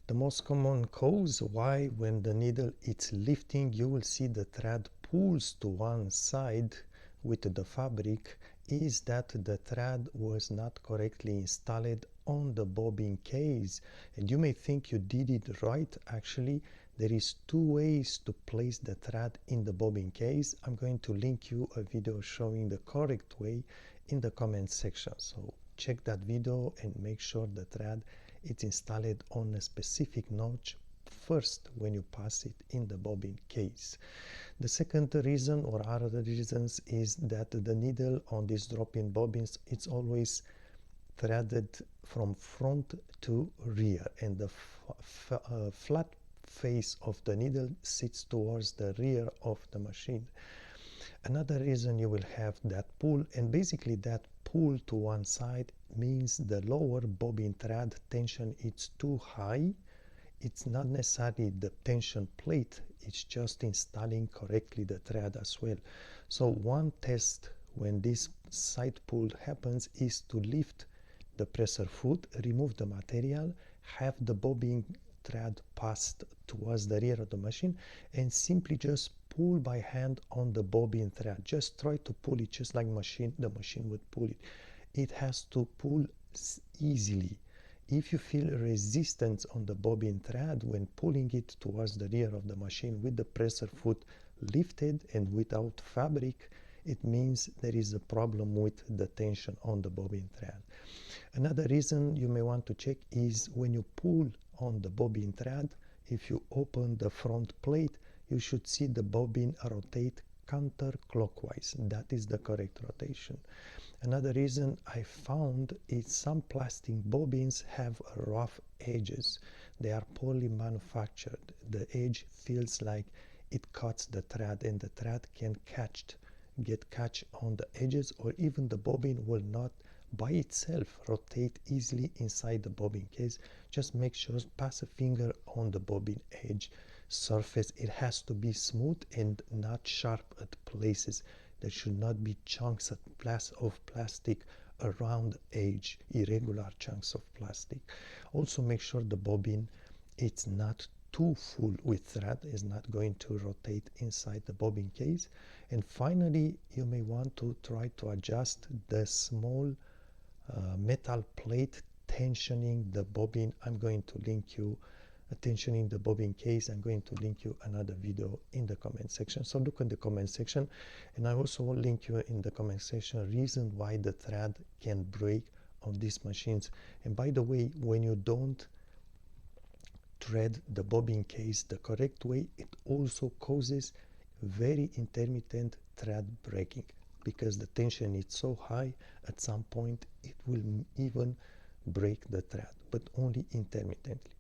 The most common cause why when the needle is lifting you will see the thread pulls to one side with the fabric is that the thread was not correctly installed on the bobbin case. And you may think you did it right. Actually, there is two ways to place the thread in the bobbin case. I'm going to link you a video showing the correct way in the comment section. So check that video and make sure the thread is installed on a specific notch first when you pass it in the bobbin case. The second reason or other reasons is that the needle on these drop-in bobbins, it's always threaded from front to rear, and the flat face of the needle sits towards the rear of the machine. Another reason you will have that pull, and basically that pull to one side means the lower bobbin thread tension is too high. It's not necessarily the tension plate, it's just installing correctly the thread as well. So one test when this side pull happens is to lift the presser foot, remove the material, have the bobbin thread passed towards the rear of the machine, and simply just pull by hand on the bobbin thread. Just try to pull it just like the machine would pull it. It has to pull easily. If you feel resistance on the bobbin thread when pulling it towards the rear of the machine with the presser foot lifted and without fabric, it means there is a problem with the tension on the bobbin thread. Another reason you may want to check is when you pull on the bobbin thread, if you open the front plate, you should see the bobbin rotate counterclockwise. That is the correct rotation. Another reason I found is some plastic bobbins have rough edges. They are poorly manufactured. The edge feels like it cuts the thread, and the thread can get catch on the edges, or even the bobbin will not by itself rotate easily inside the bobbin case. Just make sure pass a finger on the bobbin edge surface. It has to be smooth and not sharp at places. There should not be chunks of plastic around the edge, irregular chunks of plastic. Also make sure the bobbin it's not too full with thread, is not going to rotate inside the bobbin case. And finally, you may want to try to adjust the small metal plate tensioning the bobbin. I'm going to link you tensioning the bobbin case. I'm going to link you another video in the comment section. So look in the comment section, and I also will link you in the comment section reason why the thread can break on these machines. And by the way, when you don't thread the bobbin case the correct way, it also causes very intermittent thread breaking, because the tension is so high at some point it will even break the thread, but only intermittently.